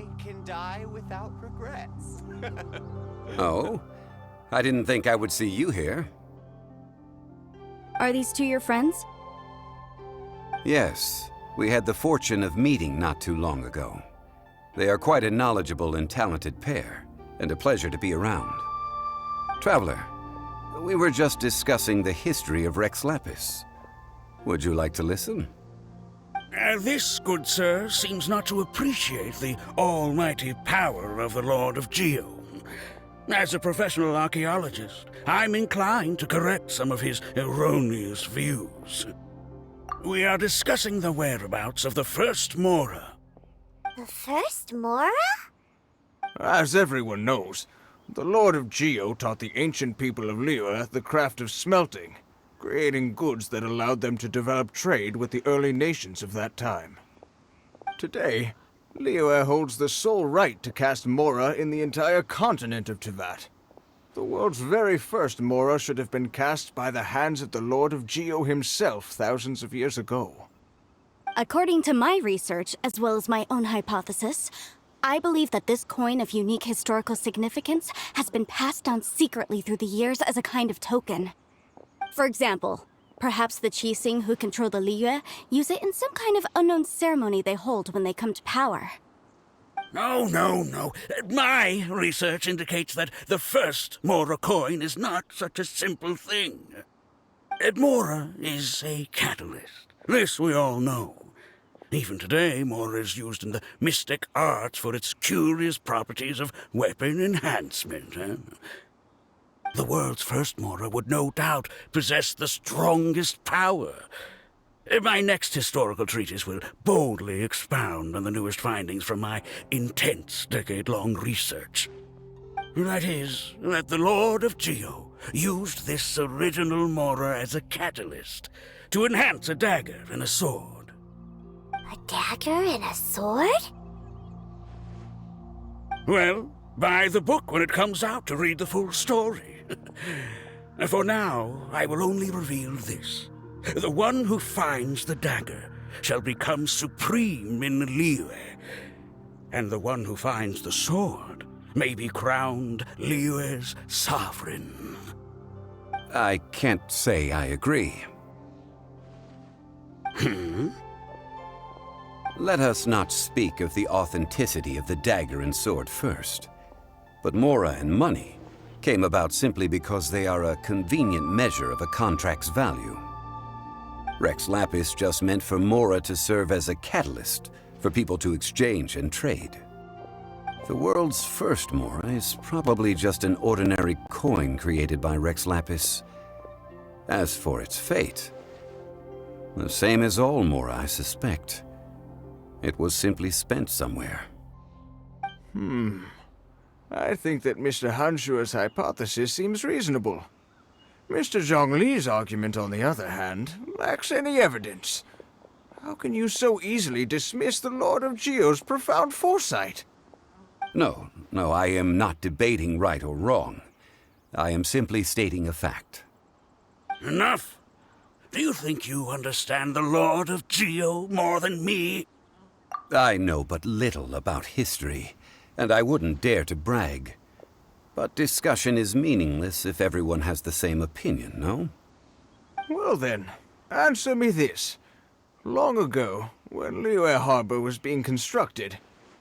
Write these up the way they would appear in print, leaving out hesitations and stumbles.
I can die without regrets. Oh? I didn't think I would see you here. Are these two your friends? Yes, we had the fortune of meeting not too long ago. They are quite a knowledgeable and talented pair, and a pleasure to be around. Traveler, we were just discussing the history of Rex Lapis. Would you like to listen? This, good sir, seems not to appreciate the almighty power of the Lord of Geo. As a professional archaeologist, I'm inclined to correct some of his erroneous views. We are discussing the whereabouts of the first Mora. The first Mora? As everyone knows, the Lord of Geo taught the ancient people of Liyue the craft of smelting, creating goods that allowed them to develop trade with the early nations of that time. Today, Liyue holds the sole right to cast Mora in the entire continent of Teyvat. The world's very first Mora should have been cast by the hands of the Lord of Geo himself thousands of years ago. According to my research, as well as my own hypothesis, I believe that this coin of unique historical significance has been passed down secretly through the years as a kind of token. For example, perhaps the Qixing who control the Liyue use it in some kind of unknown ceremony they hold when they come to power. No. My research indicates that the first Mora coin is not such a simple thing. Mora is a catalyst. This we all know. Even today, Mora is used in the mystic arts for its curious properties of weapon enhancement. The world's first Mora would no doubt possess the strongest power. My next historical treatise will boldly expound on the newest findings from my intense decade-long research. That is, that the Lord of Geo used this original Mora as a catalyst to enhance a dagger and a sword. A dagger and a sword? Well, buy the book when it comes out to read the full story. For now, I will only reveal this. The one who finds the dagger shall become supreme in Liyue, and the one who finds the sword may be crowned Liyue's sovereign. I can't say I agree. Let us not speak of the authenticity of the dagger and sword first. But Mora and money came about simply because they are a convenient measure of a contract's value. Rex Lapis just meant for Mora to serve as a catalyst for people to exchange and trade. The world's first Mora is probably just an ordinary coin created by Rex Lapis. As for its fate, the same as all Mora, I suspect. It was simply spent somewhere. I think that Mr. Hanshua's hypothesis seems reasonable. Mr. Zhongli's argument, on the other hand, lacks any evidence. How can you so easily dismiss the Lord of Geo's profound foresight? No, I am not debating right or wrong. I am simply stating a fact. Enough! Do you think you understand the Lord of Geo more than me? I know but little about history, and I wouldn't dare to brag. But discussion is meaningless if everyone has the same opinion, no? Well then, answer me this. Long ago, when Liyue Harbor was being constructed,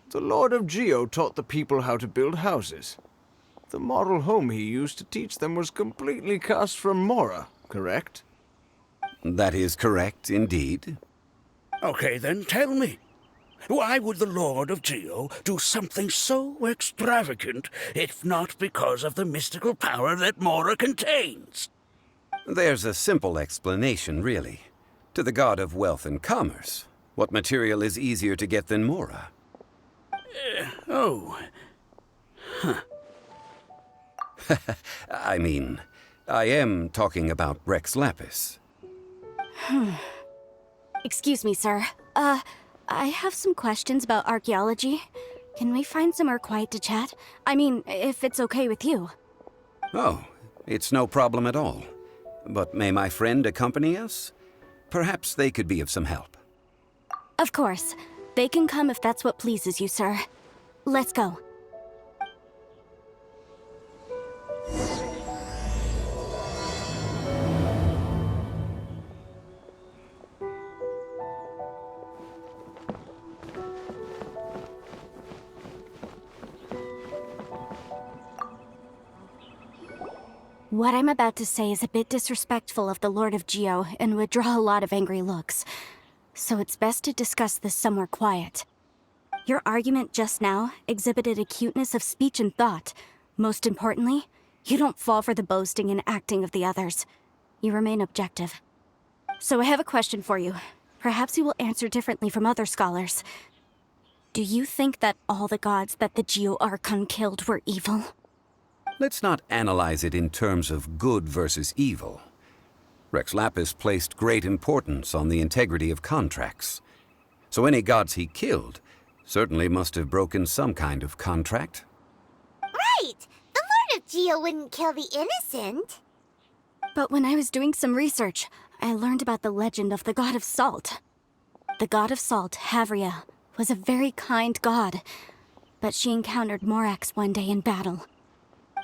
the Lord of Geo taught the people how to build houses. The model home he used to teach them was completely cast from Mora, correct? That is correct, indeed. Okay, then tell me. Why would the Lord of Geo do something so extravagant, if not because of the mystical power that Mora contains? There's a simple explanation, really. To the god of wealth and commerce, what material is easier to get than Mora? I mean, I am talking about Rex Lapis. Excuse me, sir. I have some questions about archaeology. Can we find somewhere quiet to chat? I mean, if it's okay with you. Oh, it's no problem at all. But may my friend accompany us? Perhaps they could be of some help. Of course. They can come if that's what pleases you, sir. Let's go. What I'm about to say is a bit disrespectful of the Lord of Geo and would draw a lot of angry looks. So it's best to discuss this somewhere quiet. Your argument just now exhibited acuteness of speech and thought. Most importantly, you don't fall for the boasting and acting of the others. You remain objective. So I have a question for you. Perhaps you will answer differently from other scholars. Do you think that all the gods that the Geo Archon killed were evil? Let's not analyze it in terms of good versus evil. Rex Lapis placed great importance on the integrity of contracts. So any gods he killed certainly must have broken some kind of contract. Right! The Lord of Geo wouldn't kill the innocent. But when I was doing some research, I learned about the legend of the god of salt. The god of salt, Havria, was a very kind god, but she encountered Morax one day in battle.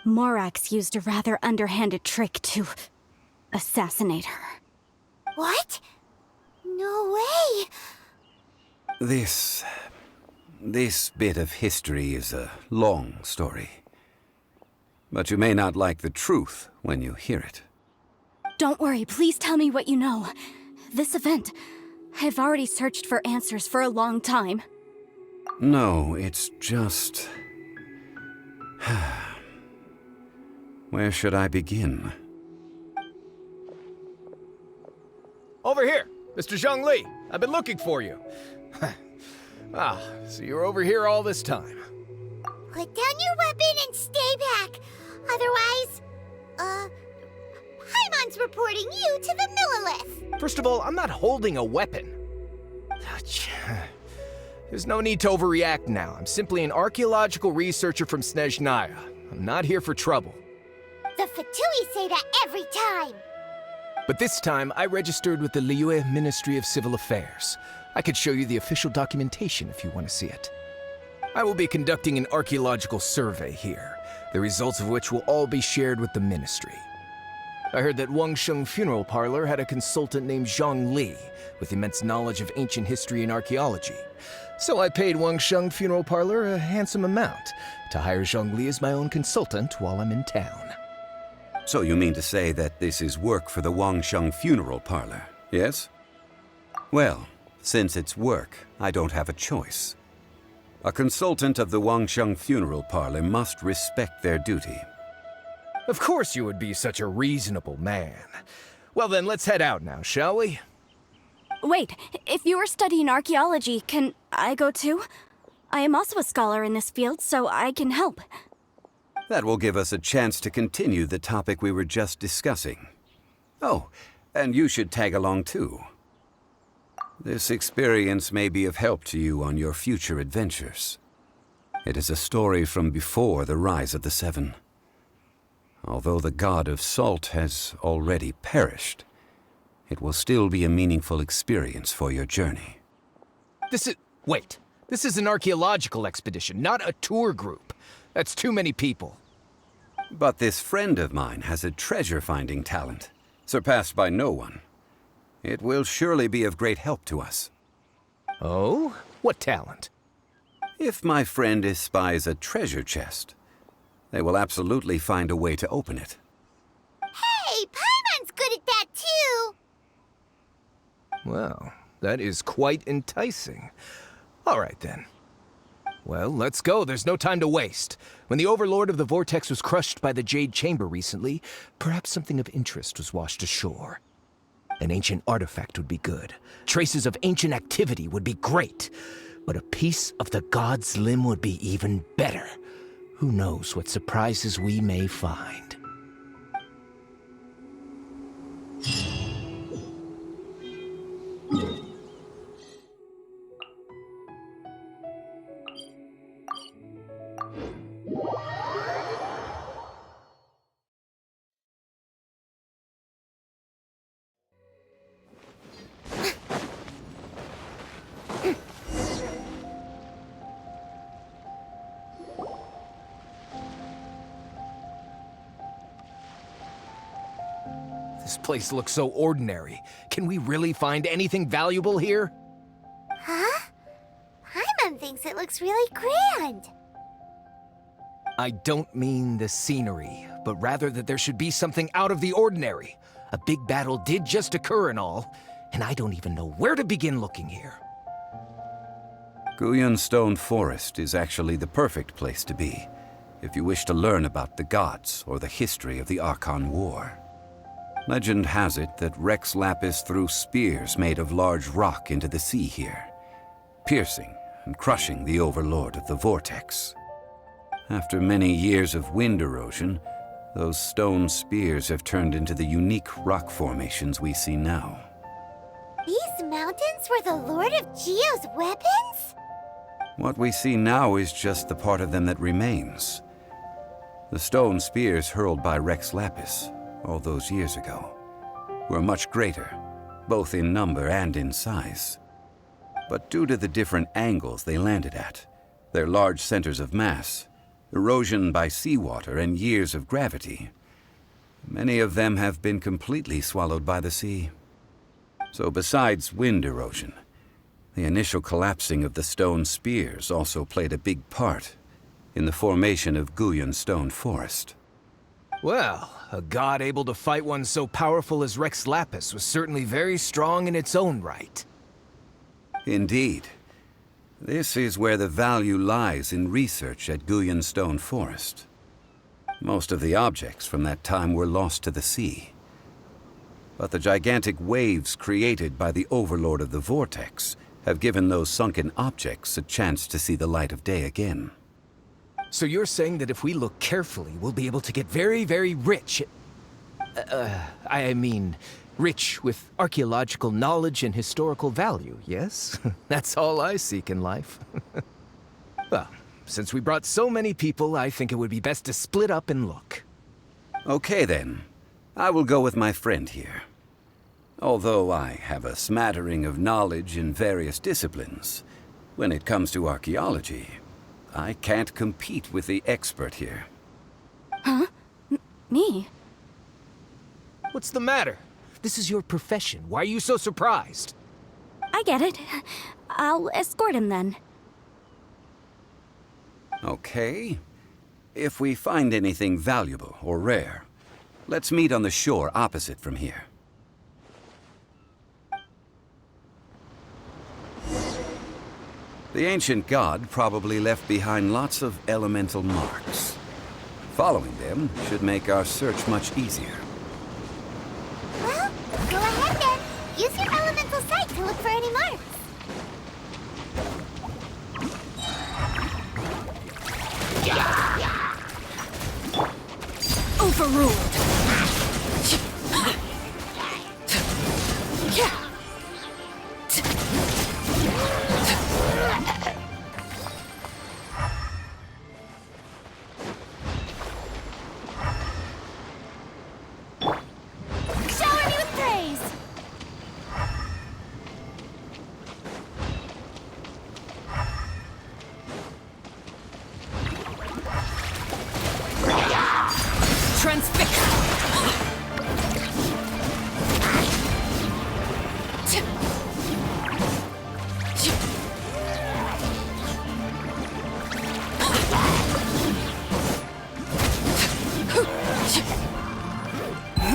Morax used a rather underhanded trick to assassinate her. What? No way! This bit of history is a long story. But you may not like the truth when you hear it. Don't worry, please tell me what you know. This event, I've already searched for answers for a long time. No, it's just... Where should I begin? Over here, Mr. Zhongli. I've been looking for you. So you're over here all this time. Put down your weapon and stay back. Otherwise, Paimon's reporting you to the Millilith. First of all, I'm not holding a weapon. There's no need to overreact now. I'm simply an archaeological researcher from Snezhnaya. I'm not here for trouble. The Fatui say that every time. But this time, I registered with the Liyue Ministry of Civil Affairs. I could show you the official documentation if you want to see it. I will be conducting an archaeological survey here, the results of which will all be shared with the ministry. I heard that Wangsheng Funeral Parlor had a consultant named Zhongli with immense knowledge of ancient history and archaeology. So I paid Wangsheng Funeral Parlor a handsome amount to hire Zhongli as my own consultant while I'm in town. So you mean to say that this is work for the Wangsheng Funeral Parlor, yes? Well, since it's work, I don't have a choice. A consultant of the Wangsheng Funeral Parlor must respect their duty. Of course you would be such a reasonable man. Well then, let's head out now, shall we? Wait, if you are studying archaeology, can I go too? I am also a scholar in this field, so I can help. That will give us a chance to continue the topic we were just discussing. Oh, and you should tag along too. This experience may be of help to you on your future adventures. It is a story from before the rise of the Seven. Although the god of salt has already perished, it will still be a meaningful experience for your journey. Wait. This is an archaeological expedition, not a tour group. That's too many people. But this friend of mine has a treasure-finding talent, surpassed by no one. It will surely be of great help to us. Oh? What talent? If my friend espies a treasure chest, they will absolutely find a way to open it. Hey, Paimon's good at that too. Well, that is quite enticing. All right then. Well, let's go. There's no time to waste. When the Overlord of the Vortex was crushed by the Jade Chamber recently, perhaps something of interest was washed ashore. An ancient artifact would be good. Traces of ancient activity would be great. But a piece of the god's limb would be even better. Who knows what surprises we may find. This place looks so ordinary. Can we really find anything valuable here? Huh? Paimon thinks it looks really grand. I don't mean the scenery, but rather that there should be something out of the ordinary. A big battle did just occur and all, and I don't even know where to begin looking here. Guyun Stone Forest is actually the perfect place to be, if you wish to learn about the gods or the history of the Archon War. Legend has it that Rex Lapis threw spears made of large rock into the sea here, piercing and crushing the overlord of the vortex. After many years of wind erosion, those stone spears have turned into the unique rock formations we see now. These mountains were the Lord of Geo's weapons? What we see now is just the part of them that remains. The stone spears hurled by Rex Lapis all those years ago were much greater, both in number and in size. But due to the different angles they landed at, their large centers of mass, erosion by seawater, and years of gravity, many of them have been completely swallowed by the sea. So besides wind erosion, the initial collapsing of the stone spears also played a big part in the formation of Guyun Stone Forest. Well, a god able to fight one so powerful as Rex Lapis was certainly very strong in its own right. Indeed. This is where the value lies in research at Guyun Stone Forest. Most of the objects from that time were lost to the sea. But the gigantic waves created by the overlord of the vortex have given those sunken objects a chance to see the light of day again. So you're saying that if we look carefully, we'll be able to get very, very rich. I mean, rich with archaeological knowledge and historical value, yes? That's all I seek in life. Well, since we brought so many people, I think it would be best to split up and look. Okay then. I will go with my friend here. Although I have a smattering of knowledge in various disciplines, when it comes to archaeology, I can't compete with the expert here. Huh? Me? What's the matter? This is your profession. Why are you so surprised? I get it. I'll escort him then. Okay. If we find anything valuable or rare, let's meet on the shore opposite from here. The ancient god probably left behind lots of elemental marks. Following them should make our search much easier. Well, go ahead then. Use your elemental sight to look for any marks. Overruled. Shower me with praise. Transfix.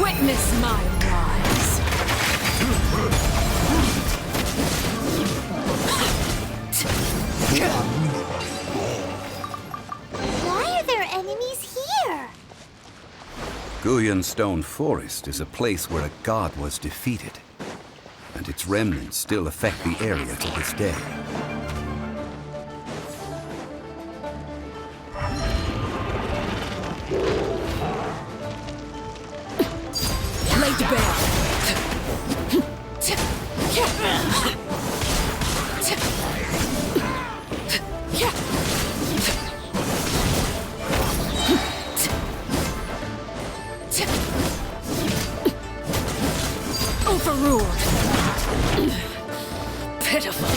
Witness my rise. Why are there enemies here? Guyun Stone Forest is a place where a god was defeated, and its remnants still affect the area to this day. Laid bare. Overruled. Pitiful.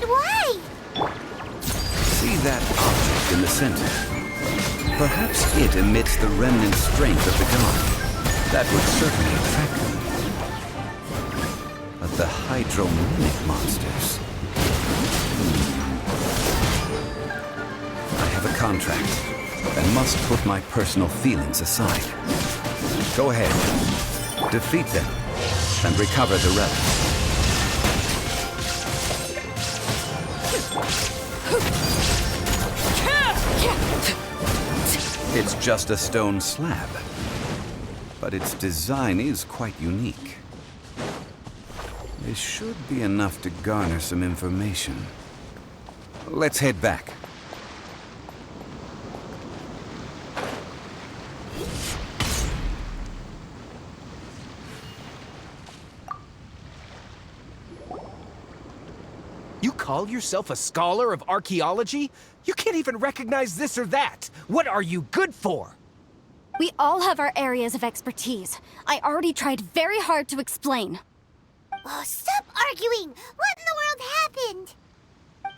But why? See that object in the center? Perhaps it emits the remnant strength of the god. That would certainly attract them. But the hydromimic monsters... I have a contract, and must put my personal feelings aside. Go ahead. Defeat them, and recover the relics. It's just a stone slab, but its design is quite unique. This should be enough to garner some information. Let's head back. You call yourself a scholar of archaeology? You can't even recognize this or that. What are you good for? We all have our areas of expertise. I already tried very hard to explain. Oh, stop arguing! What in the world happened?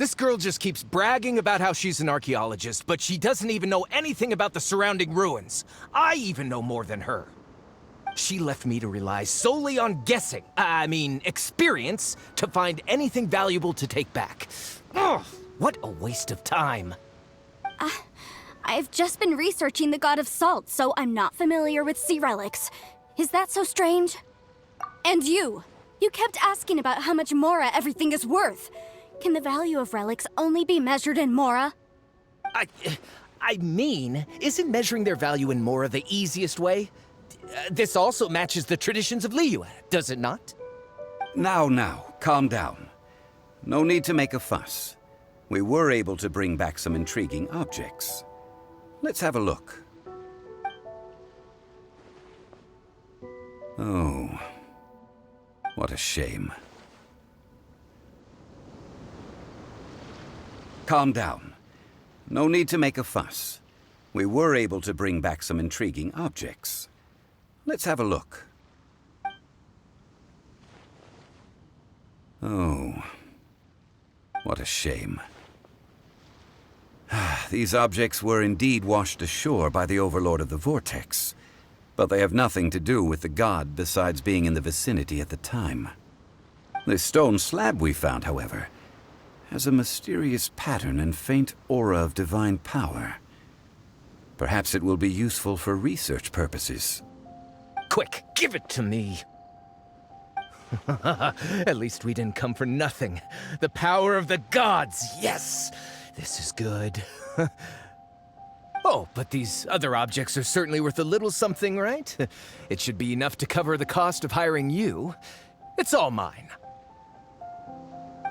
This girl just keeps bragging about how she's an archaeologist, but she doesn't even know anything about the surrounding ruins. I even know more than her. She left me to rely solely on guessing, experience, to find anything valuable to take back. Ugh, what a waste of time. I've just been researching the God of Salt, so I'm not familiar with sea relics. Is that so strange? And you kept asking about how much Mora everything is worth. Can the value of relics only be measured in Mora? Isn't measuring their value in Mora the easiest way? This also matches the traditions of Liyue, does it not? Now, calm down. No need to make a fuss. We were able to bring back some intriguing objects. Let's have a look. Oh, what a shame. Calm down. No need to make a fuss. We were able to bring back some intriguing objects. Let's have a look. Oh, what a shame. These objects were indeed washed ashore by the Overlord of the Vortex, but they have nothing to do with the god besides being in the vicinity at the time. This stone slab we found, however, has a mysterious pattern and faint aura of divine power. Perhaps it will be useful for research purposes. Quick, give it to me. At least we didn't come for nothing. The power of the gods, yes! This is good. Oh, but these other objects are certainly worth a little something, right? It should be enough to cover the cost of hiring you. It's all mine.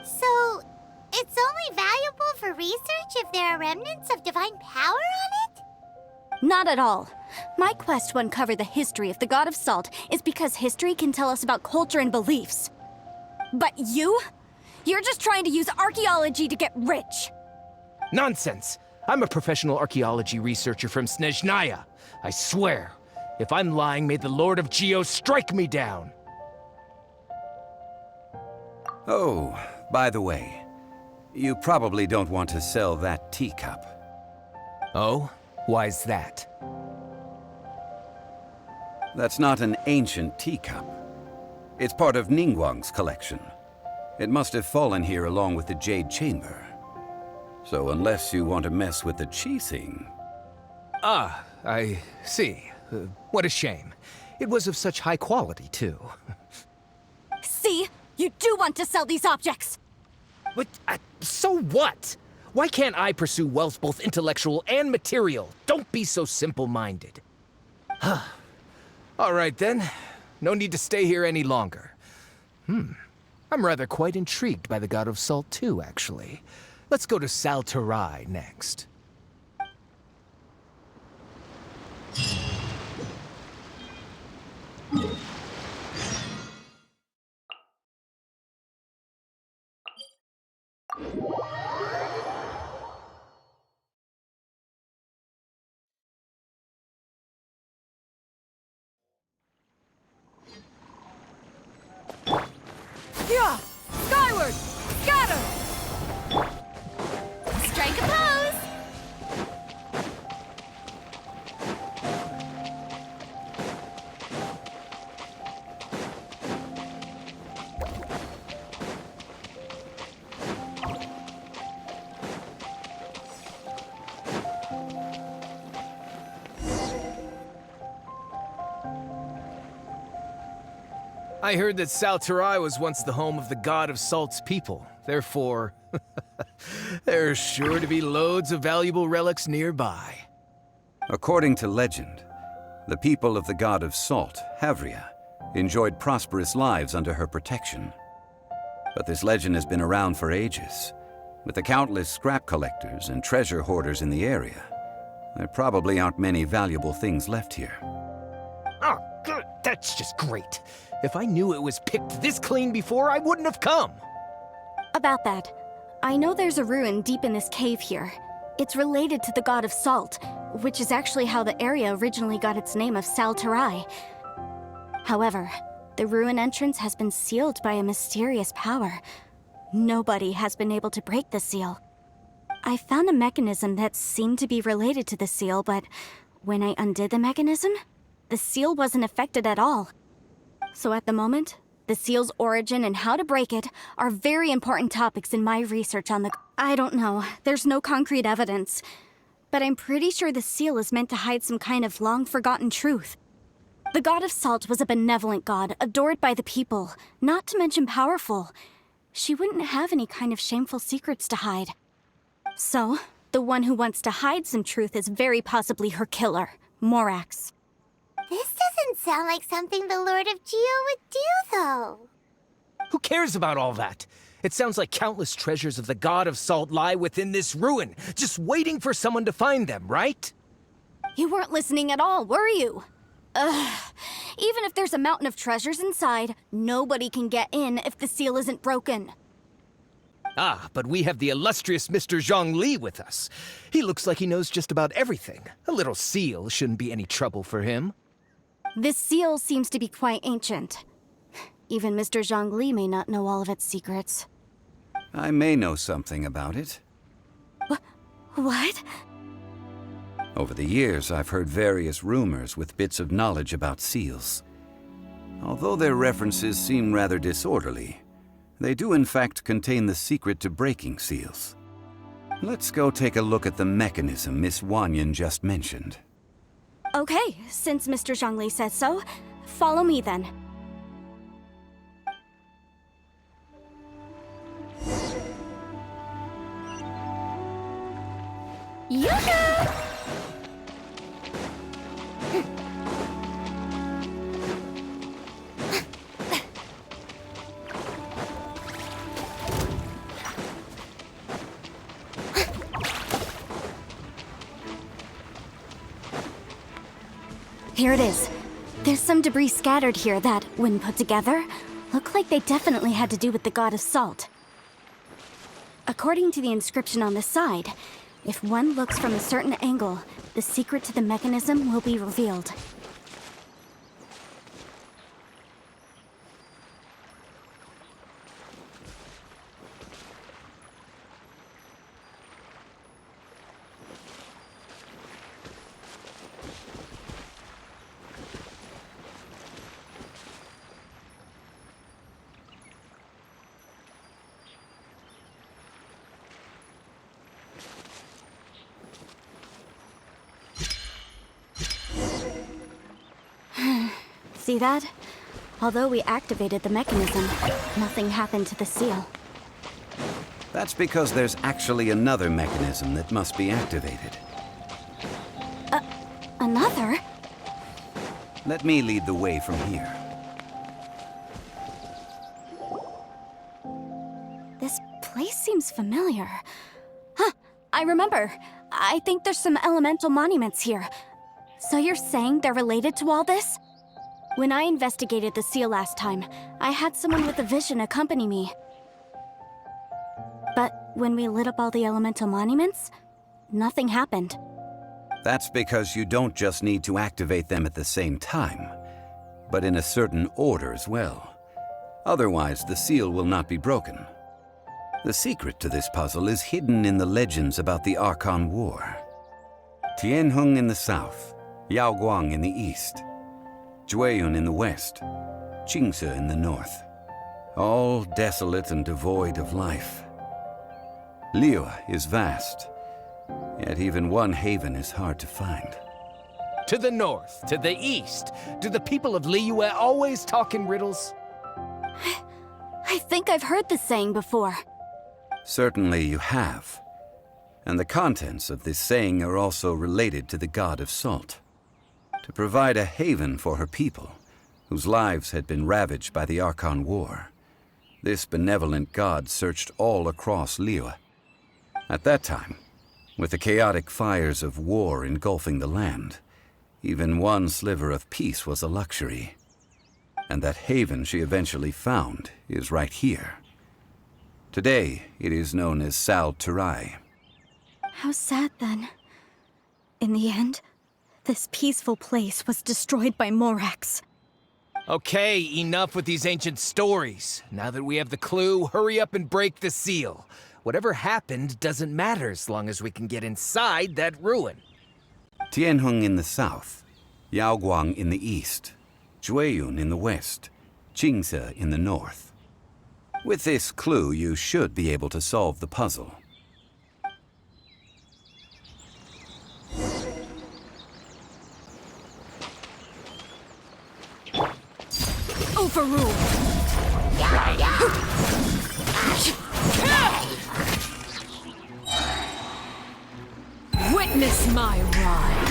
So, it's only valuable for research if there are remnants of divine power on it? Not at all. My quest to uncover the history of the God of Salt is because history can tell us about culture and beliefs. But you're just trying to use archaeology to get rich. Nonsense! I'm a professional archaeology researcher from Snezhnaya. I swear, if I'm lying, may the Lord of Geo strike me down. Oh, by the way, you probably don't want to sell that teacup. Oh? Why's that? That's not an ancient teacup. It's part of Ningguang's collection. It must have fallen here along with the Jade Chamber. So unless you want to mess with the Qixing... Ah, I see. What a shame. It was of such high quality, too. See? You do want to sell these objects! But, so what? Why can't I pursue wealth both intellectual and material? Don't be so simple-minded. All right, then. No need to stay here any longer. I'm rather quite intrigued by the God of Salt, too, actually. Let's go to Sal Tarai next. Yeah! Skyward! Scatter! I heard that Salterai was once the home of the god of Salt's people. Therefore, there's sure to be loads of valuable relics nearby. According to legend, the people of the god of Salt, Havria, enjoyed prosperous lives under her protection. But this legend has been around for ages. With the countless scrap collectors and treasure hoarders in the area, there probably aren't many valuable things left here. Oh, good. That's just great. If I knew it was picked this clean before, I wouldn't have come. About that, I know there's a ruin deep in this cave here. It's related to the god of Salt, which is actually how the area originally got its name of Salterai. However, the ruin entrance has been sealed by a mysterious power. Nobody has been able to break the seal. I found a mechanism that seemed to be related to the seal, but when I undid the mechanism, the seal wasn't affected at all. So at the moment, the seal's origin and how to break it are very important topics in my research on the... I don't know, there's no concrete evidence. But I'm pretty sure the seal is meant to hide some kind of long-forgotten truth. The god of Salt was a benevolent god, adored by the people, not to mention powerful. She wouldn't have any kind of shameful secrets to hide. So, the one who wants to hide some truth is very possibly her killer, Morax. This doesn't sound like something the Lord of Geo would do, though. Who cares about all that? It sounds like countless treasures of the god of Salt lie within this ruin, just waiting for someone to find them, right? You weren't listening at all, were you? Even if there's a mountain of treasures inside, nobody can get in if the seal isn't broken. Ah, but we have the illustrious Mr. Zhongli with us. He looks like he knows just about everything. A little seal shouldn't be any trouble for him. This seal seems to be quite ancient. Even Mr. Zhongli may not know all of its secrets. I may know something about it. What? Over the years, I've heard various rumors with bits of knowledge about seals. Although their references seem rather disorderly, they do in fact contain the secret to breaking seals. Let's go take a look at the mechanism Miss Wanyan just mentioned. Okay, since Mr. Zhongli says so, follow me then. Yoo-hoo! Here it is. There's some debris scattered here that, when put together, look like they definitely had to do with the god of Salt. According to the inscription on the side, if one looks from a certain angle, the secret to the mechanism will be revealed. See that? Although we activated the mechanism, nothing happened to the seal. That's because there's actually another mechanism that must be activated. Another? Let me lead the way from here. This place seems familiar. Huh, I remember. I think there's some elemental monuments here. So you're saying they're related to all this? When I investigated the seal last time, I had someone with a vision accompany me. But when we lit up all the elemental monuments, nothing happened. That's because you don't just need to activate them at the same time, but in a certain order as well. Otherwise, the seal will not be broken. The secret to this puzzle is hidden in the legends about the Archon War. Tianheng in the south, Yaoguang in the east, Jueyun in the west, Qingse in the north. All desolate and devoid of life. Liyue is vast, yet even one haven is hard to find. To the north, to the east. Do the people of Liyue always talk in riddles? I think I've heard this saying before. Certainly you have. And the contents of this saying are also related to the god of salt. To provide a haven for her people, whose lives had been ravaged by the Archon War, this benevolent god searched all across Liyue. At that time, with the chaotic fires of war engulfing the land, even one sliver of peace was a luxury. And that haven she eventually found is right here. Today, it is known as Sal Turai. How sad then. In the end, this peaceful place was destroyed by Morax. Okay, enough with these ancient stories. Now that we have the clue, hurry up and break the seal. Whatever happened doesn't matter as long as we can get inside that ruin. Tianheng in the south, Yaoguang in the east, Jueyun in the west, Jingze in the north. With this clue, you should be able to solve the puzzle. Overruled! Witness my rise!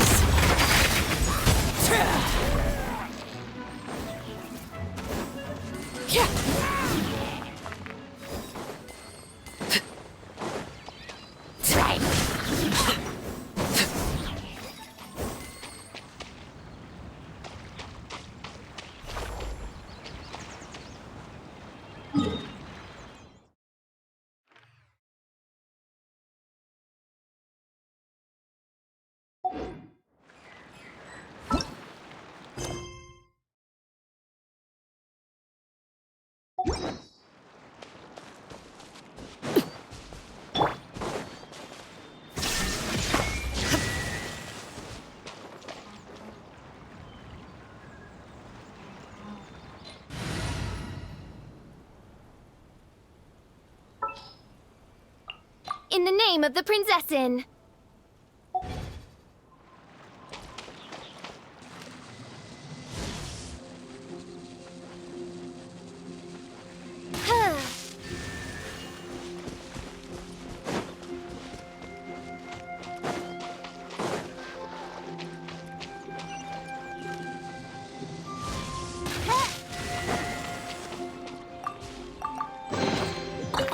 In the name of the Prinzessin!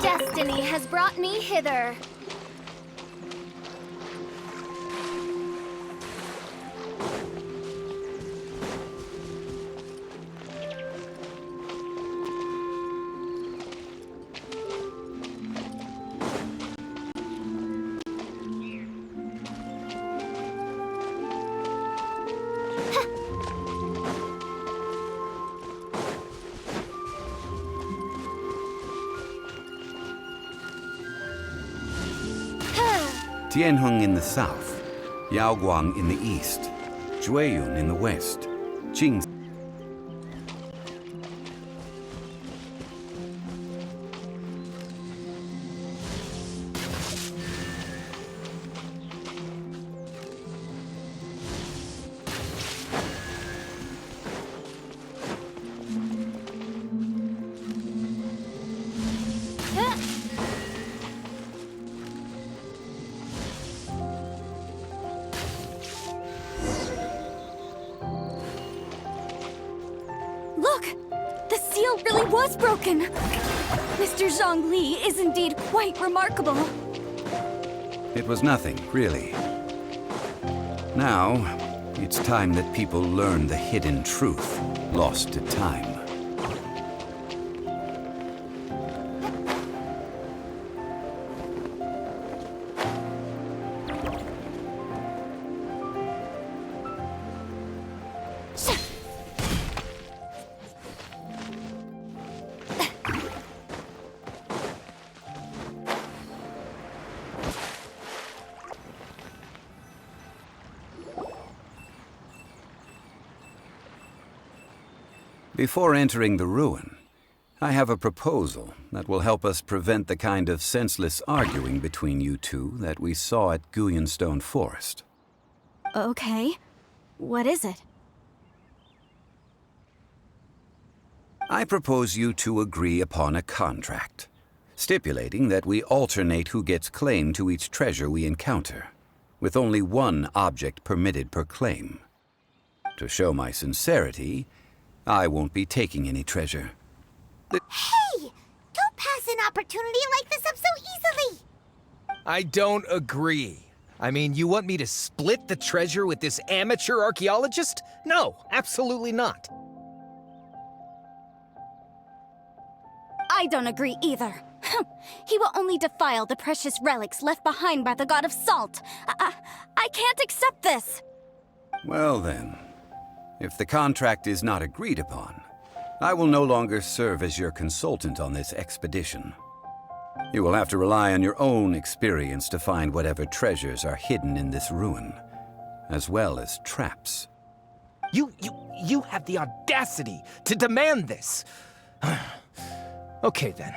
Destiny has brought me hither. Tianheng in the south, Yaoguang in the east, Jueyun in the west, Jingze. Look! The seal really was broken! Mr. Zhongli is indeed quite remarkable. It was nothing, really. Now, it's time that people learn the hidden truth lost to time. Before entering the ruin, I have a proposal that will help us prevent the kind of senseless arguing between you two that we saw at Guyenstone Forest. Okay. What is it? I propose you to agree upon a contract, stipulating that we alternate who gets claim to each treasure we encounter, with only one object permitted per claim. To show my sincerity, I won't be taking any treasure. Hey! Don't pass an opportunity like this up so easily! I don't agree. I mean, you want me to split the treasure with this amateur archaeologist? No, absolutely not. I don't agree either. He will only defile the precious relics left behind by the god of salt. I can't accept this. Well then, if the contract is not agreed upon, I will no longer serve as your consultant on this expedition. You will have to rely on your own experience to find whatever treasures are hidden in this ruin, as well as traps. You have the audacity to demand this. Okay then.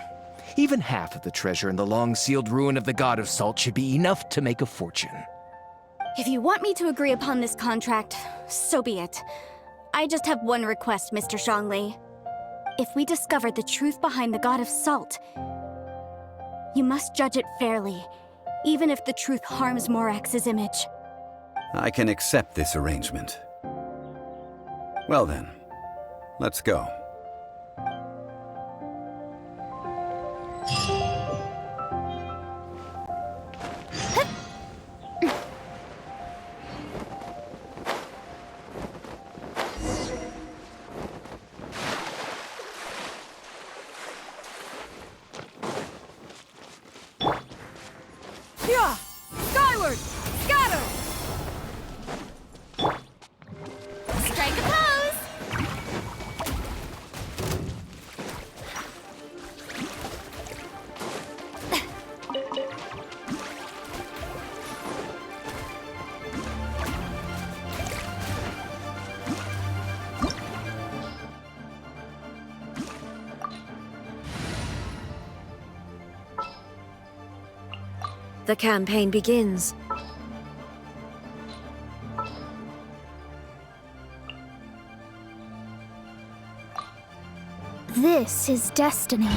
Even half of the treasure in the long-sealed ruin of the God of Salt should be enough to make a fortune. If you want me to agree upon this contract, so be it. I just have one request, Mr. Zhongli. If we discover the truth behind the God of Salt, you must judge it fairly, even if the truth harms Morax's image. I can accept this arrangement. Well then, let's go. Yeah! Skyward! Scatter! Strike a pose! The campaign begins. This is destiny.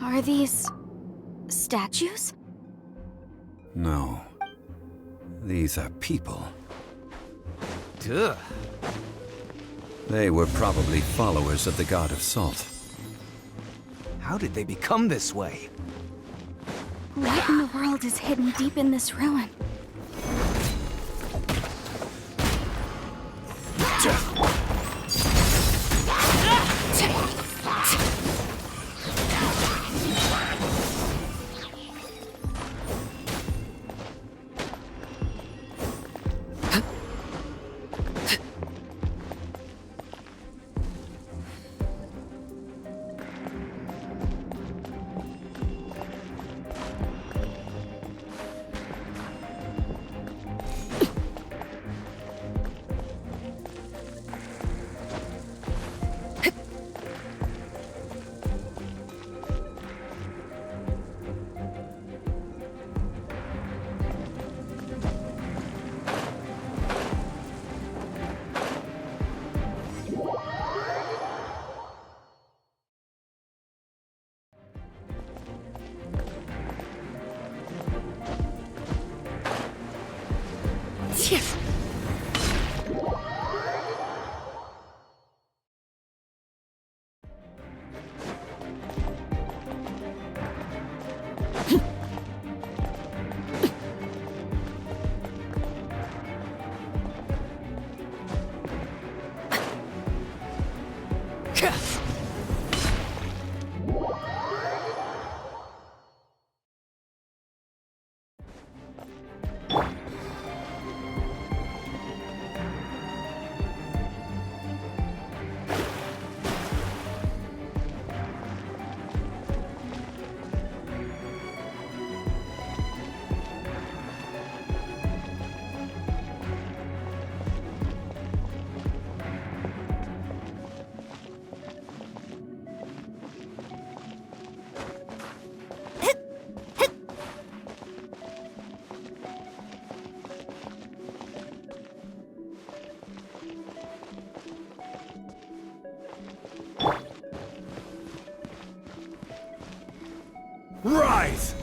Are these statues? No. These are people. Duh. They were probably followers of the God of Salt. How did they become this way? What in the world is hidden deep in this ruin? Rise!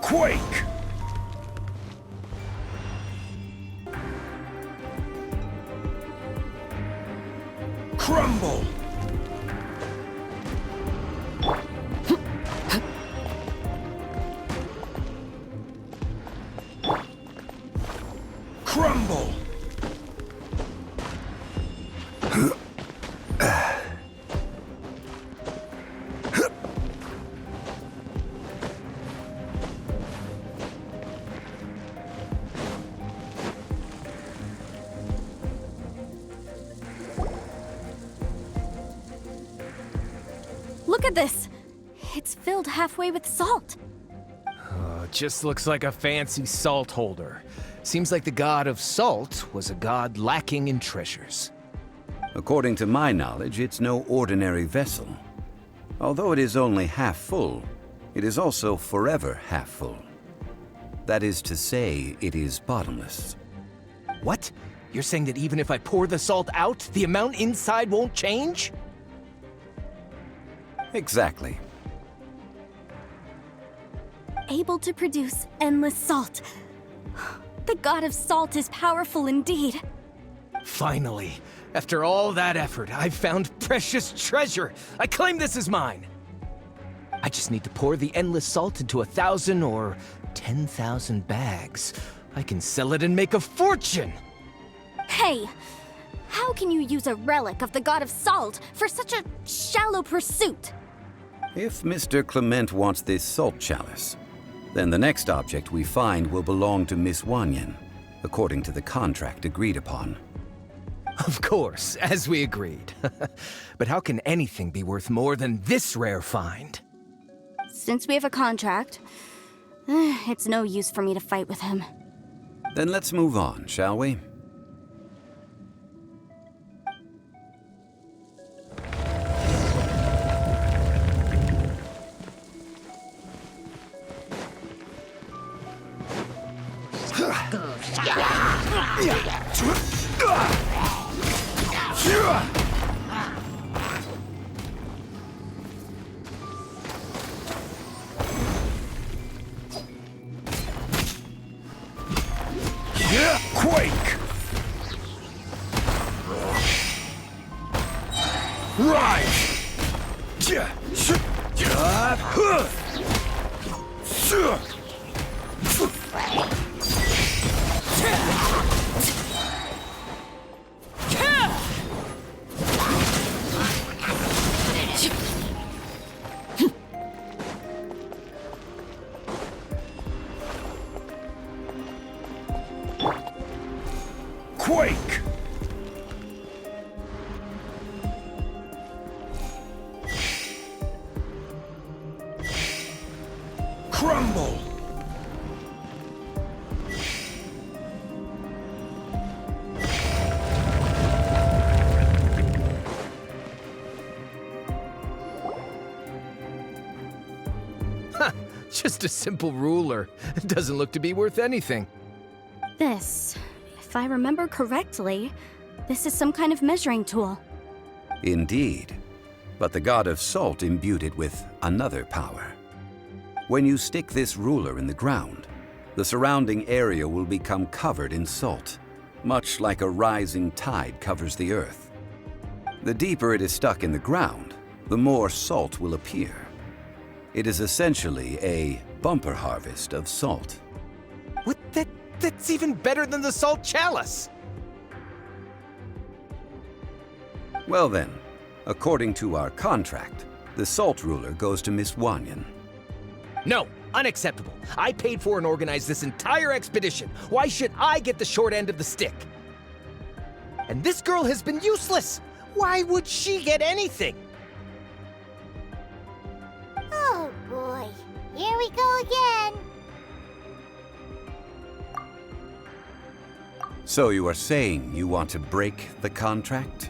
Quake! Crumble! Crumble! Look at this! It's filled halfway with salt. Just looks like a fancy salt holder. Seems like the god of salt was a god lacking in treasures. According to my knowledge, it's no ordinary vessel. Although it is only half full, it is also forever half full. That is to say, it is bottomless. What? You're saying that even if I pour the salt out, the amount inside won't change? Exactly. Able to produce endless salt. The god of salt is powerful indeed. Finally, after all that effort, I've found precious treasure. I claim this as mine. I just need to pour the endless salt into 1,000 or 10,000 bags. I can sell it and make a fortune. Hey, how can you use a relic of the god of salt for such a shallow pursuit? If Mr. Clement wants this salt chalice, then the next object we find will belong to Miss Wanyan, according to the contract agreed upon. Of course, as we agreed. But how can anything be worth more than this rare find? Since we have a contract, it's no use for me to fight with him. Then let's move on, shall we? Quake! Rise! Quake! Crumble! Just a simple ruler. It doesn't look to be worth anything. This, if I remember correctly, this is some kind of measuring tool. Indeed. But the god of salt imbued it with another power. When you stick this ruler in the ground, the surrounding area will become covered in salt, much like a rising tide covers the earth. The deeper it is stuck in the ground, the more salt will appear. It is essentially a bumper harvest of salt. What? That's even better than the salt chalice! Well then, according to our contract, the salt ruler goes to Miss Wanyan. No, unacceptable. I paid for and organized this entire expedition. Why should I get the short end of the stick? And this girl has been useless. Why would she get anything? Oh boy, here we go again. So you are saying you want to break the contract?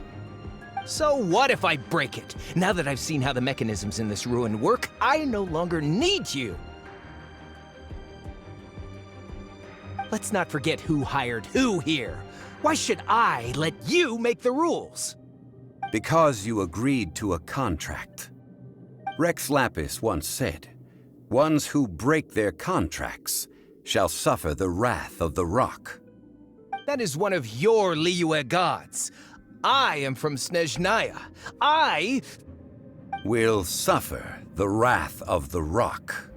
So what if I break it? Now that I've seen how the mechanisms in this ruin work, I no longer need you. Let's not forget who hired who here. Why should I let you make the rules? Because you agreed to a contract. Rex Lapis once said, "Ones who break their contracts shall suffer the wrath of the rock." That is one of your Liyue gods. I am from Snezhnaya. I Will suffer the wrath of the rock.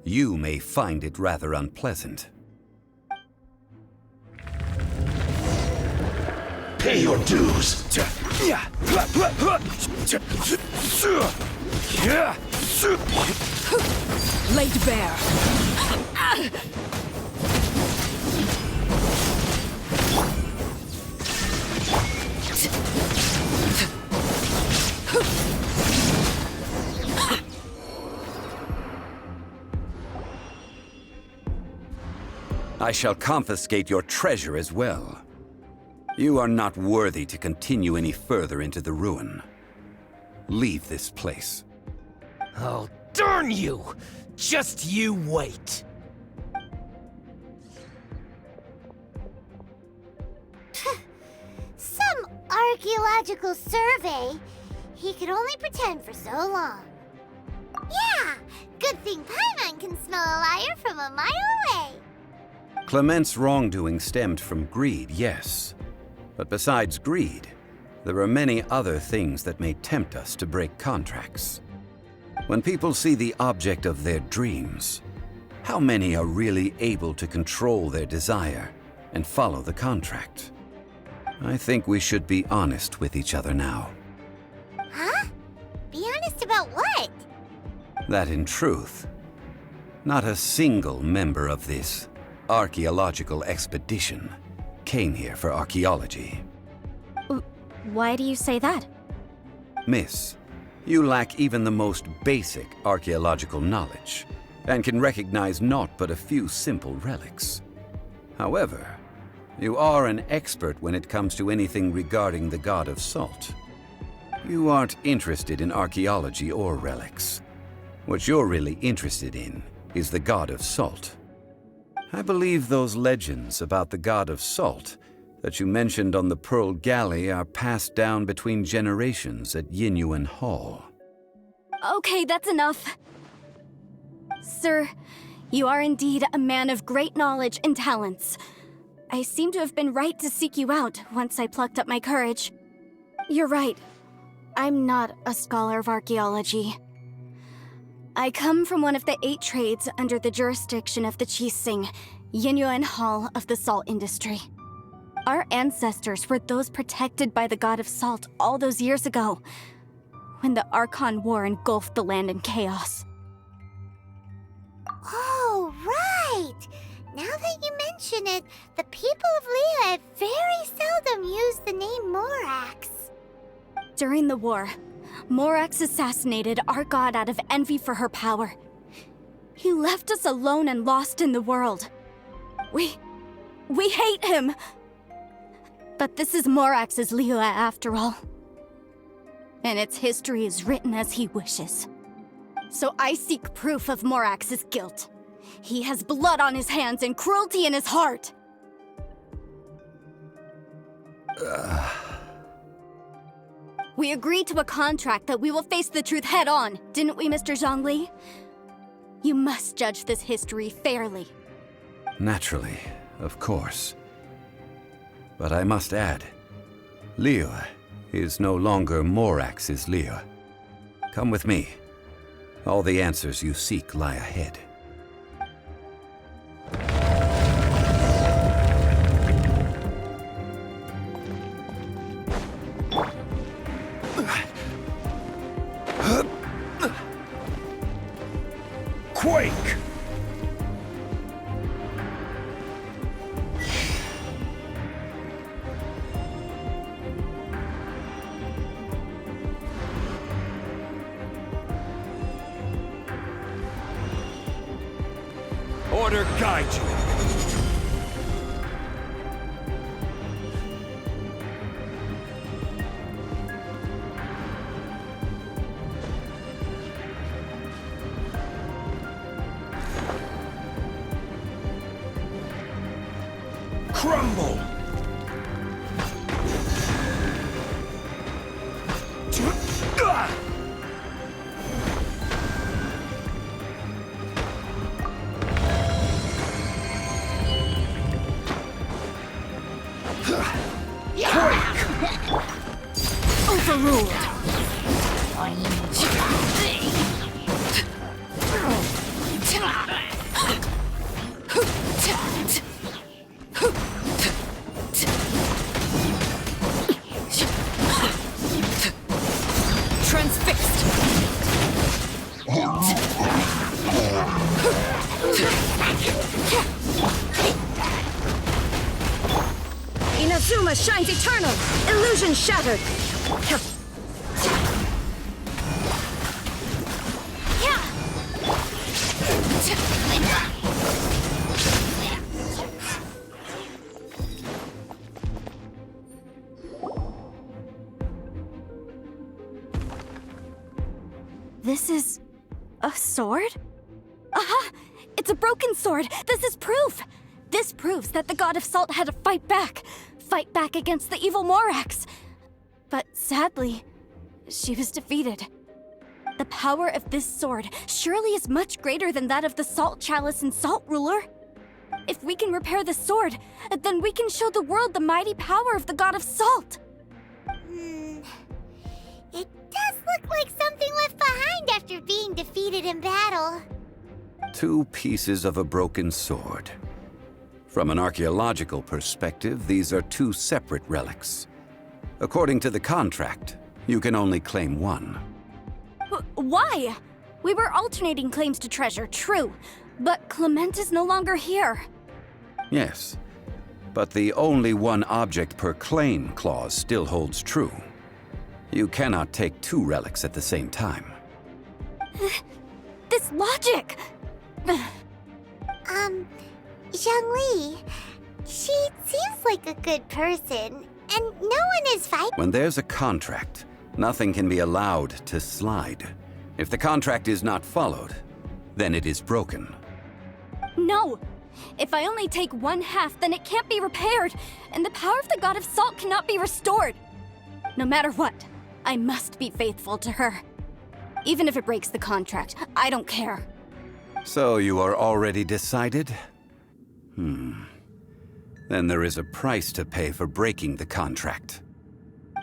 You may find it rather unpleasant. Pay your dues. Laid bare. I shall confiscate your treasure as well. You are not worthy to continue any further into the ruin. Leave this place. Oh, darn you! Just you wait. Some archaeological survey. He could only pretend for so long. Yeah, good thing Paimon can smell a liar from a mile away. Clement's wrongdoing stemmed from greed, yes. But besides greed, there are many other things that may tempt us to break contracts. When people see the object of their dreams, how many are really able to control their desire and follow the contract? I think we should be honest with each other now. Huh? Be honest about what? That in truth, not a single member of this archaeological expedition came here for archaeology. Why do you say that? Miss, you lack even the most basic archaeological knowledge, and can recognize naught but a few simple relics. However, you are an expert when it comes to anything regarding the god of salt. You aren't interested in archaeology or relics. What you're really interested in is the god of salt. I believe those legends about the god of salt that you mentioned on the Pearl Galley are passed down between generations at Yinyuan Hall. Okay, that's enough. Sir, you are indeed a man of great knowledge and talents. I seem to have been right to seek you out once I plucked up my courage. You're right. I'm not a scholar of archaeology. I come from one of the 8 trades under the jurisdiction of the Qixing, Yinyuan Hall of the salt industry. Our ancestors were those protected by the god of salt all those years ago, when the Archon War engulfed the land in chaos. Oh, right! Now that you mention it, the people of Liyue very seldom use the name Morax. During the war, Morax assassinated our god out of envy for her power. He left us alone and lost in the world. We hate him! But this is Morax's Liyue after all. And its history is written as he wishes. So I seek proof of Morax's guilt. He has blood on his hands and cruelty in his heart! We agreed to a contract that we will face the truth head on, didn't we, Mr. Zhongli? You must judge this history fairly. Naturally, of course. But I must add, Liyue is no longer Morax's Liyue. Come with me. All the answers you seek lie ahead. Quake! Order guide you. Crumble! Overruled. Transfixed. Inazuma shines eternal. Illusion shattered. This is a sword? Aha! It's a broken sword! This is proof! This proves that the God of Salt had to fight back against the evil Morax. But sadly, she was defeated. The power of this sword surely is much greater than that of the Salt Chalice and Salt Ruler. If we can repair the sword, then we can show the world the mighty power of the God of Salt. It does look like something left behind after being defeated in battle. 2 pieces of a broken sword. From an archaeological perspective, these are 2 separate relics. According to the contract, you can only claim one. Why? We were alternating claims to treasure, true, but Clement is no longer here. Yes, but the only one object per claim clause still holds true. You cannot take 2 relics at the same time. This logic! Zhongli, she seems like a good person, and no one is fighting. When there's a contract, nothing can be allowed to slide. If the contract is not followed, then it is broken. No! If I only take 1/2, then it can't be repaired, and the power of the God of Salt cannot be restored. No matter what, I must be faithful to her. Even if it breaks the contract, I don't care. So you are already decided? Then there is a price to pay for breaking the contract.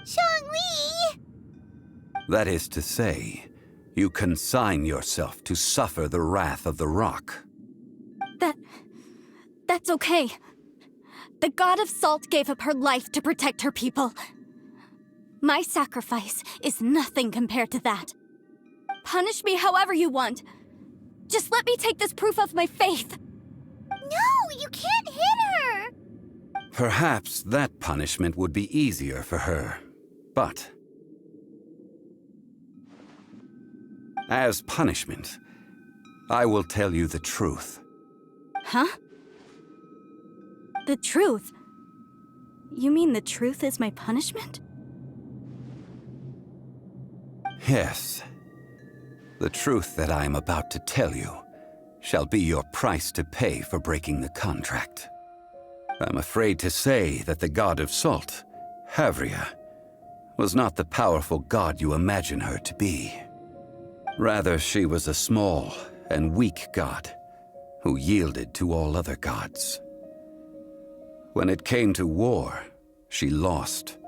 Zhongli! That is to say, you consign yourself to suffer the wrath of the rock. That's okay. The God of Salt gave up her life to protect her people. My sacrifice is nothing compared to that. Punish me however you want. Just let me take this proof of my faith. No, you can't hit her! Perhaps that punishment would be easier for her, but as punishment, I will tell you the truth. Huh? The truth? You mean the truth is my punishment? Yes. The truth that I am about to tell you shall be your price to pay for breaking the contract. I'm afraid to say that the God of Salt, Havria, was not the powerful god you imagine her to be. Rather, she was a small and weak god who yielded to all other gods. When it came to war, she lost,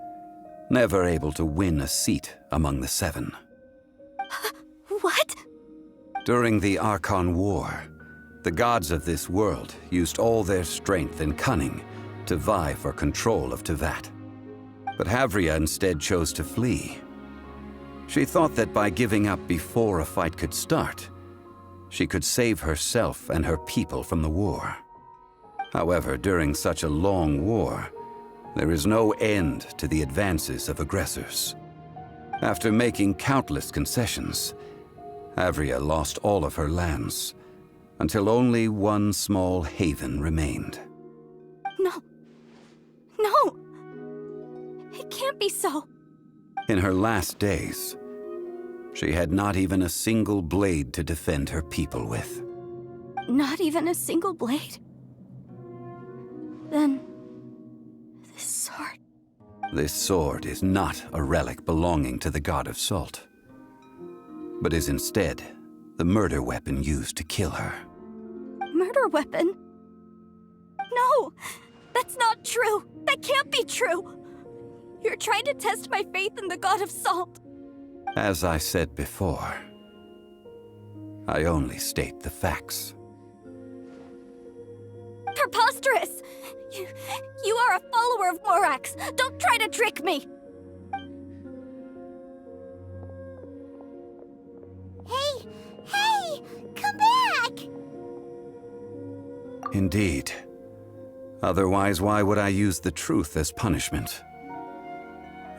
never able to win a seat among the 7. What? During the Archon War, the gods of this world used all their strength and cunning to vie for control of Tevat. But Havria instead chose to flee. She thought that by giving up before a fight could start, she could save herself and her people from the war. However, during such a long war, there is no end to the advances of aggressors. After making countless concessions, Havria lost all of her lands, until only one small haven remained. No. No! It can't be so. In her last days, she had not even a single blade to defend her people with. Not even a single blade? Then, this sword... This sword is not a relic belonging to the God of Salt, but is instead the murder weapon used to kill her. Murder weapon? No! That's not true! That can't be true! You're trying to test my faith in the god of salt. As I said before, I only state the facts. Preposterous! You are a follower of Morax! Don't try to trick me! Hey! Come back! Indeed. Otherwise, why would I use the truth as punishment?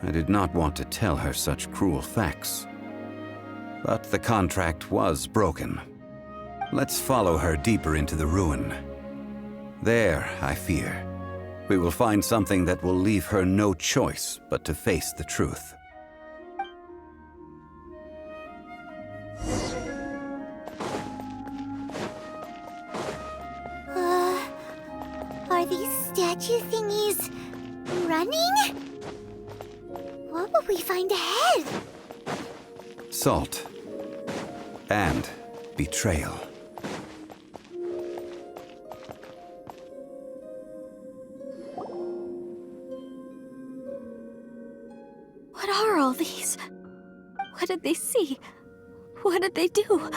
I did not want to tell her such cruel facts. But the contract was broken. Let's follow her deeper into the ruin. There, I fear, we will find something that will leave her no choice but to face the truth. Are these statue thingies running? What will we find ahead? Salt. And betrayal. What are all these? What did they see? What did they do?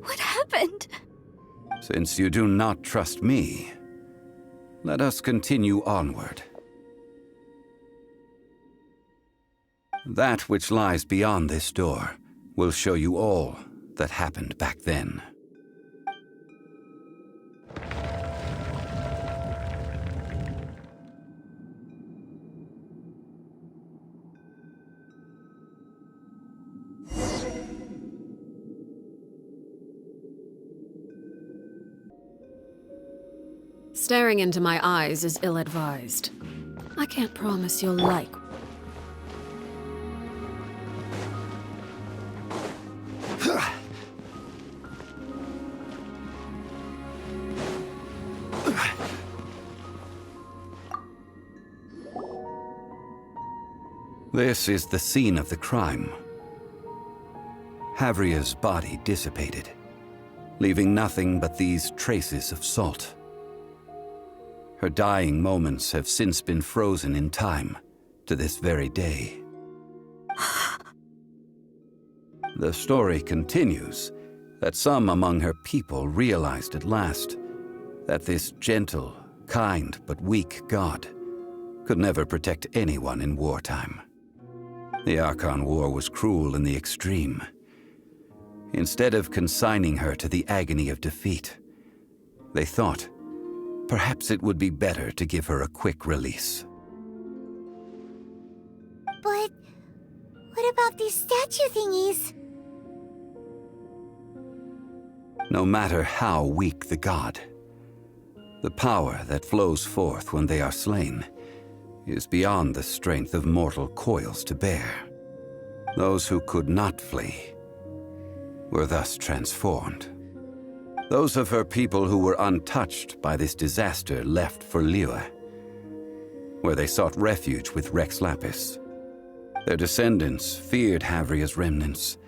What happened? Since you do not trust me, let us continue onward. That which lies beyond this door will show you all that happened back then. Staring into my eyes is ill-advised. I can't promise you'll like. This is the scene of the crime. Havria's body dissipated, leaving nothing but these traces of salt. Her dying moments have since been frozen in time to this very day. The story continues that some among her people realized at last that this gentle, kind, but weak god could never protect anyone in wartime. The Archon War was cruel in the extreme. Instead of consigning her to the agony of defeat, they thought perhaps it would be better to give her a quick release. But what about these statue thingies? No matter how weak the god, the power that flows forth when they are slain is beyond the strength of mortal coils to bear. Those who could not flee were thus transformed. Those of her people who were untouched by this disaster left for Liyue, where they sought refuge with Rex Lapis. Their descendants feared Havria's remnants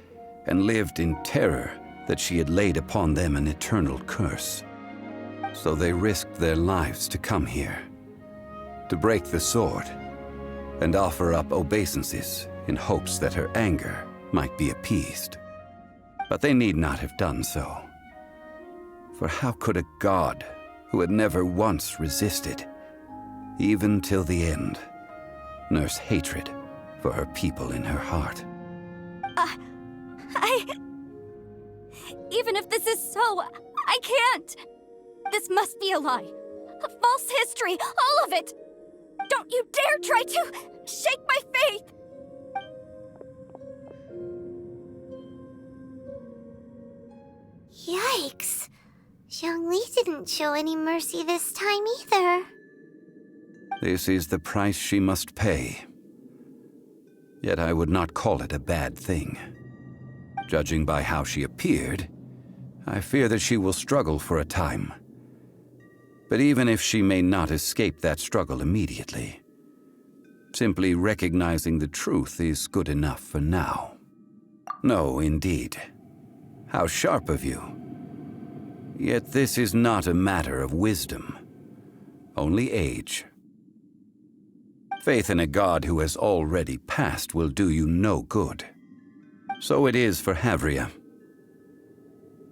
and lived in terror that she had laid upon them an eternal curse. So they risked their lives to come here, to break the sword and offer up obeisances in hopes that her anger might be appeased. But they need not have done so. For how could a god who had never once resisted, even till the end, nurse hatred for her people in her heart? Even if this is so, I can't! This must be a lie. A false history, all of it! Don't you dare try to shake my faith! Yikes. Zhongli didn't show any mercy this time either. This is the price she must pay. Yet I would not call it a bad thing. Judging by how she appeared, I fear that she will struggle for a time. But even if she may not escape that struggle immediately, simply recognizing the truth is good enough for now. No, indeed. How sharp of you. Yet this is not a matter of wisdom, only age. Faith in a god who has already passed will do you no good. So it is for Havria.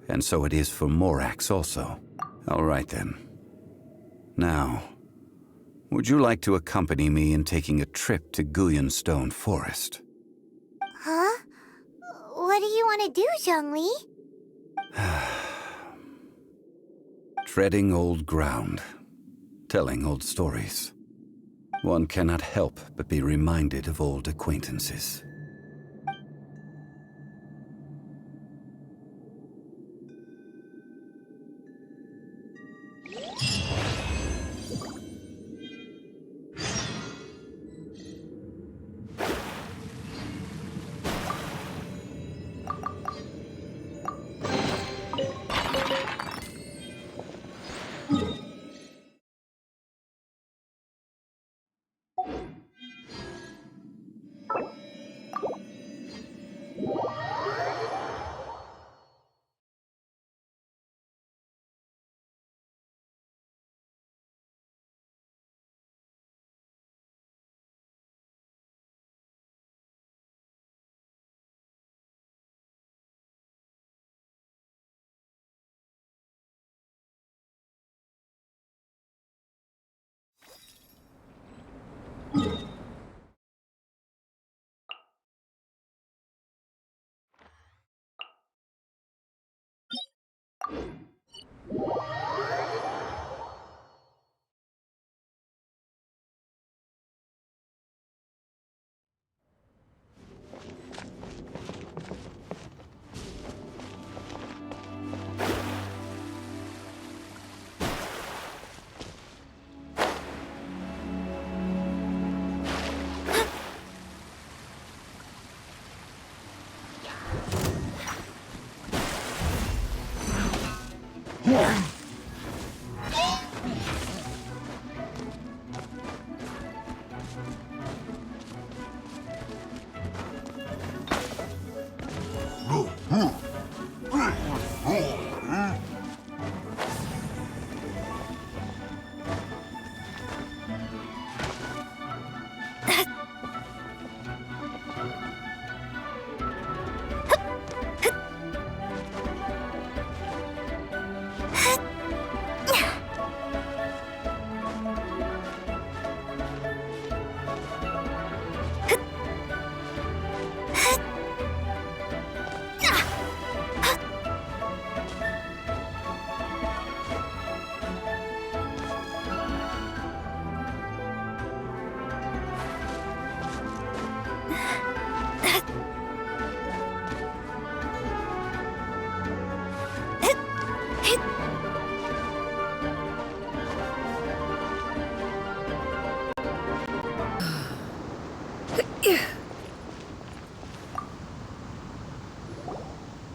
And so it is for Morax also. All right then. Now, would you like to accompany me in taking a trip to Guyonstone Forest? Huh? What do you want to do, Zhongli? Treading old ground, telling old stories. One cannot help but be reminded of old acquaintances.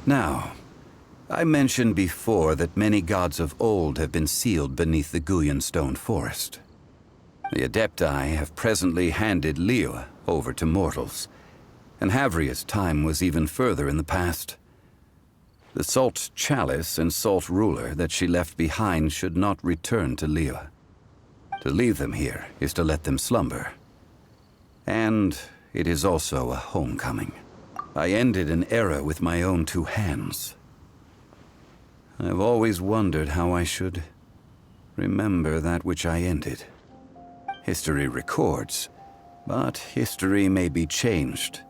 Now, I mentioned before that many gods of old have been sealed beneath the Guyonstone Forest. The Adepti have presently handed Liyue over to mortals, and Havria's time was even further in the past. The Salt Chalice and Salt Ruler that she left behind should not return to Liyue. To leave them here is to let them slumber. And it is also a homecoming. I ended an era with my own two hands. I've always wondered how I should remember that which I ended. History records, but history may be changed.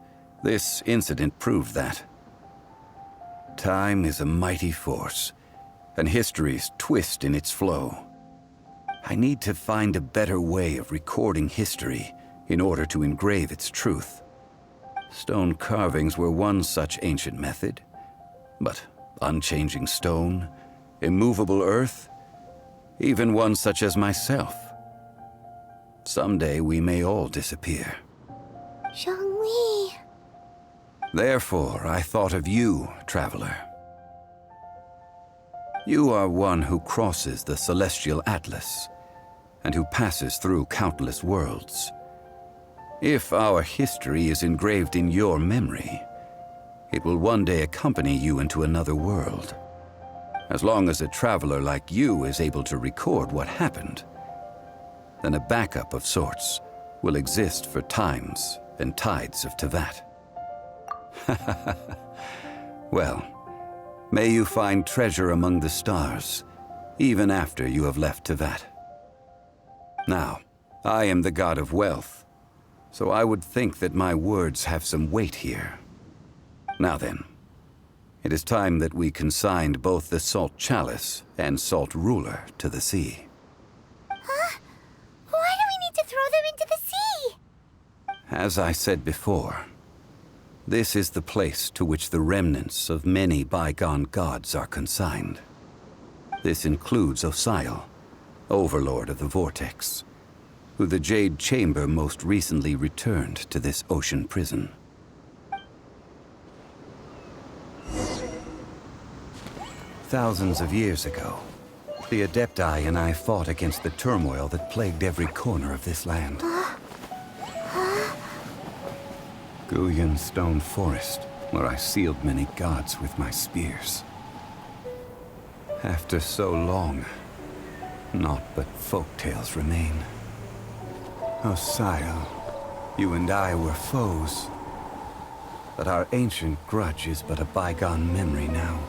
This incident proved that. Time is a mighty force, and history's twist in its flow. I need to find a better way of recording history in order to engrave its truth. Stone carvings were one such ancient method, but unchanging stone, immovable earth, even one such as myself. Someday we may all disappear. Zhongli. Therefore, I thought of you, traveler. You are one who crosses the celestial atlas, and who passes through countless worlds. If our history is engraved in your memory, it will one day accompany you into another world. As long as a traveler like you is able to record what happened, then a backup of sorts will exist for times and tides of Tevat. Well, may you find treasure among the stars, even after you have left Tevat. Now, I am the god of wealth, so I would think that my words have some weight here. Now then, it is time that we consigned both the Salt Chalice and Salt Ruler to the sea. Huh? Why do we need to throw them into the sea? As I said before, this is the place to which the remnants of many bygone gods are consigned. This includes Osial, Overlord of the Vortex, who the Jade Chamber most recently returned to this ocean prison. Thousands of years ago, the Adepti and I fought against the turmoil that plagued every corner of this land. Guyan Stone Forest, where I sealed many gods with my spears. After so long, naught but folktales remain. Osial, you and I were foes, but our ancient grudge is but a bygone memory now.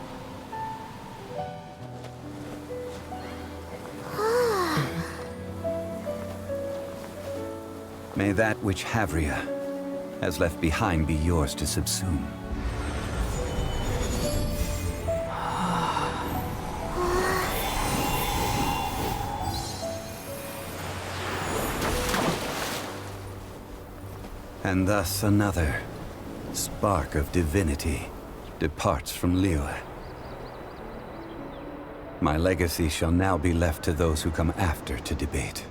May that which Havria has left behind be yours to subsume. And thus another spark of divinity departs from Liyue. My legacy shall now be left to those who come after to debate.